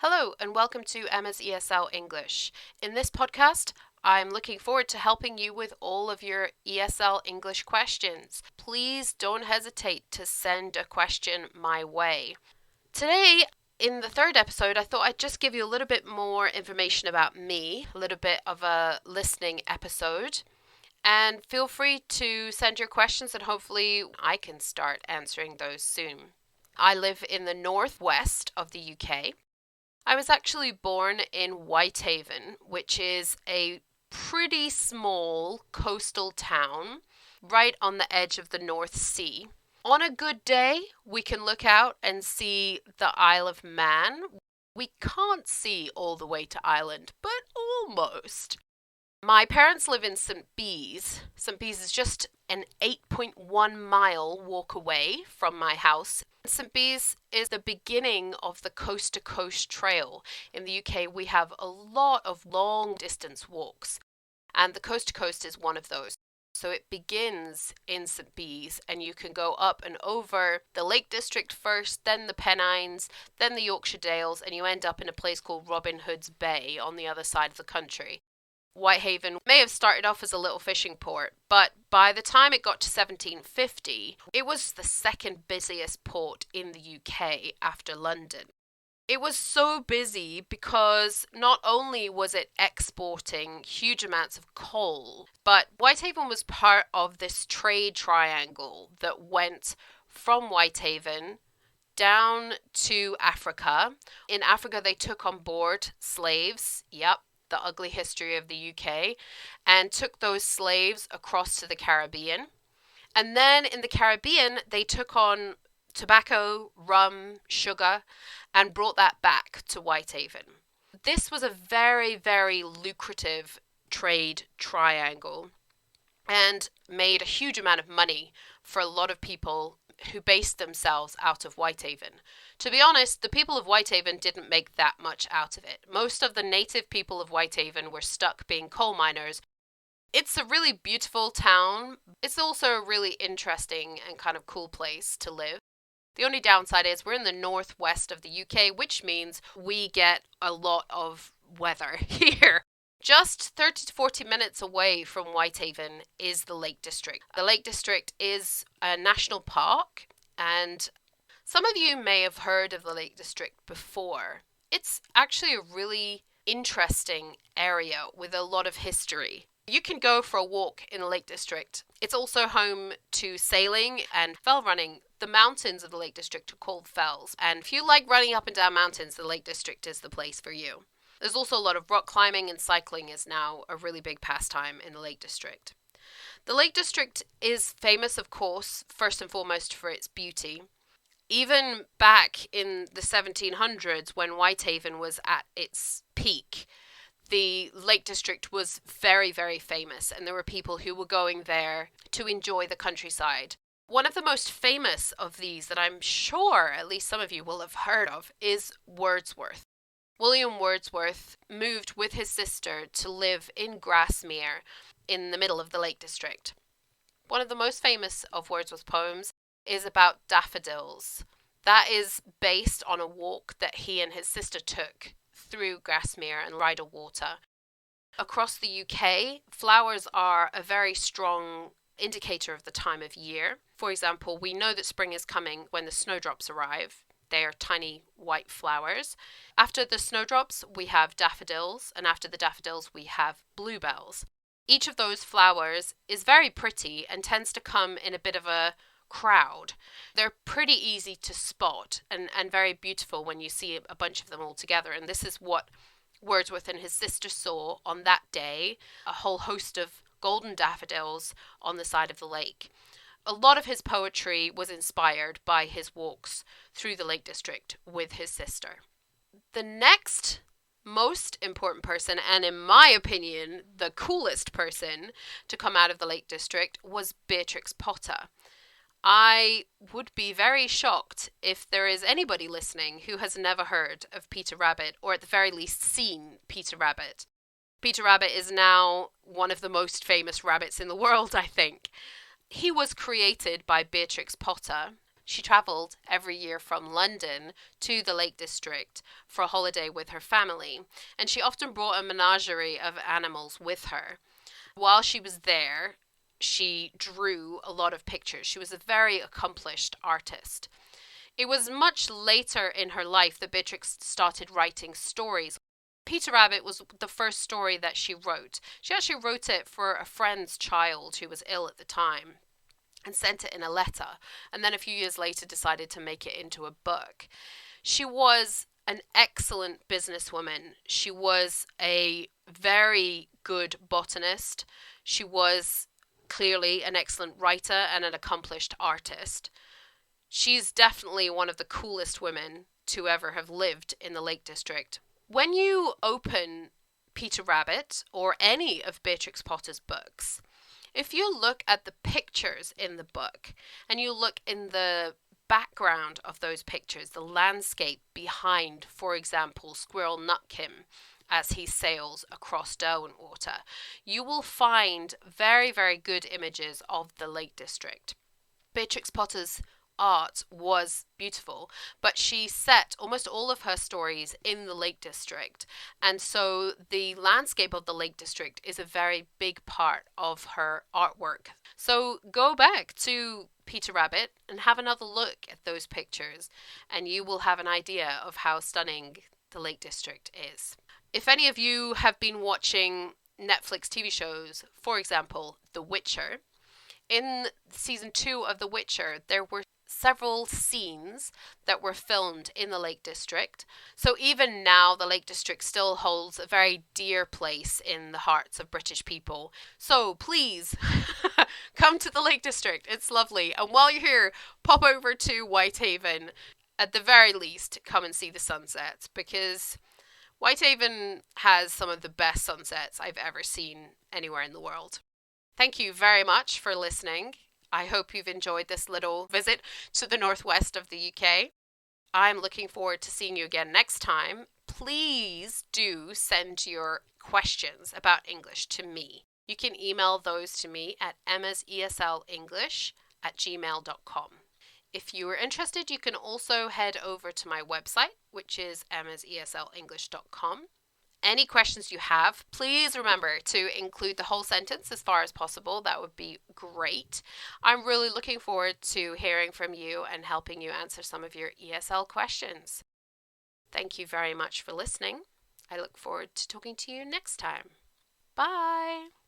Hello and welcome to Emma's ESL English. In this podcast, I'm looking forward to helping you with all of your ESL English questions. Please don't hesitate to send a question my way. Today, in the third episode, I thought I'd just give you a little bit more information about me, a little bit of a listening episode. And feel free to send your questions and hopefully I can start answering those soon. I live in the northwest of the UK. I was actually born in Whitehaven, which is a pretty small coastal town right on the edge of the North Sea. On a good day, we can look out and see the Isle of Man. We can't see all the way to Ireland, but almost. My parents live in St Bees. St Bees is just an 8.1 mile walk away from my house. St Bees is the beginning of the Coast to Coast Trail. In the UK, we have a lot of long distance walks, and the Coast to Coast is one of those. So it begins in St Bees, and you can go up and over the Lake District first, then the Pennines, then the Yorkshire Dales, and you end up in a place called Robin Hood's Bay on the other side of the country. Whitehaven may have started off as a little fishing port, but by the time it got to 1750, it was the second busiest port in the UK after London. It was so busy because not only was it exporting huge amounts of coal, but Whitehaven was part of this trade triangle that went from Whitehaven down to Africa. In Africa, they took on board slaves. Yep. The ugly history of the UK, and took those slaves across to the Caribbean. And then in the Caribbean, they took on tobacco, rum, sugar, and brought that back to Whitehaven. This was a very, very lucrative trade triangle and made a huge amount of money for a lot of people who based themselves out of Whitehaven. To be honest, the people of Whitehaven didn't make that much out of it. Most of the native people of Whitehaven were stuck being coal miners. It's a really beautiful town. It's also a really interesting and kind of cool place to live. The only downside is we're in the northwest of the UK, which means we get a lot of weather here. Just 30 to 40 minutes away from Whitehaven is the Lake District. The Lake District is a national park, and some of you may have heard of the Lake District before. It's actually a really interesting area with a lot of history. You can go for a walk in the Lake District. It's also home to sailing and fell running. The mountains of the Lake District are called fells, and if you like running up and down mountains, the Lake District is the place for you. There's also a lot of rock climbing, and cycling is now a really big pastime in the Lake District. The Lake District is famous, of course, first and foremost for its beauty. Even back in the 1700s, when Whitehaven was at its peak, the Lake District was very, very famous, and there were people who were going there to enjoy the countryside. One of the most famous of these that I'm sure at least some of you will have heard of is Wordsworth. William Wordsworth moved with his sister to live in Grasmere in the middle of the Lake District. One of the most famous of Wordsworth's poems is about daffodils. That is based on a walk that he and his sister took through Grasmere and Rydal Water. Across the UK, flowers are a very strong indicator of the time of year. For example, we know that spring is coming when the snowdrops arrive. They are tiny white flowers. After the snowdrops, we have daffodils, and after the daffodils, we have bluebells. Each of those flowers is very pretty and tends to come in a bit of a crowd. They're pretty easy to spot and very beautiful when you see a bunch of them all together. And this is what Wordsworth and his sister saw on that day, a whole host of golden daffodils on the side of the lake. A lot of his poetry was inspired by his walks through the Lake District with his sister. The next most important person, and in my opinion, the coolest person to come out of the Lake District was Beatrix Potter. I would be very shocked if there is anybody listening who has never heard of Peter Rabbit, or at the very least seen Peter Rabbit. Peter Rabbit is now one of the most famous rabbits in the world, I think. He was created by Beatrix Potter. She travelled every year from London to the Lake District for a holiday with her family, and she often brought a menagerie of animals with her. While she was there, she drew a lot of pictures. She was a very accomplished artist. It was much later in her life that Beatrix started writing stories. Peter Rabbit was the first story that she wrote. She actually wrote it for a friend's child who was ill at the time and sent it in a letter, and then a few years later decided to make it into a book. She was an excellent businesswoman. She was a very good botanist. She was clearly an excellent writer and an accomplished artist. She's definitely one of the coolest women to ever have lived in the Lake District. When you open Peter Rabbit or any of Beatrix Potter's books, if you look at the pictures in the book and you look in the background of those pictures, the landscape behind, for example, Squirrel Nutkin as he sails across Derwentwater, you will find very, very good images of the Lake District. Beatrix Potter's art was beautiful, but she set almost all of her stories in the Lake District, and so the landscape of the Lake District is a very big part of her artwork. So go back to Peter Rabbit and have another look at those pictures, and you will have an idea of how stunning the Lake District is. If any of you have been watching Netflix TV shows, for example, The Witcher, in season 2 of The Witcher, there were several scenes that were filmed in the Lake District. So even now, the Lake District still holds a very dear place in the hearts of British people. So please, come to the Lake District. It's lovely. And while you're here, pop over to Whitehaven. At the very least, come and see the sunsets, because Whitehaven has some of the best sunsets I've ever seen anywhere in the world. Thank you very much for listening. I hope you've enjoyed this little visit to the northwest of the UK. I'm looking forward to seeing you again next time. Please do send your questions about English to me. You can email those to me at emmaseslenglish@gmail.com. If you are interested, you can also head over to my website, which is emmaseslenglish.com. Any questions you have, please remember to include the whole sentence as far as possible. That would be great. I'm really looking forward to hearing from you and helping you answer some of your ESL questions. Thank you very much for listening. I look forward to talking to you next time. Bye!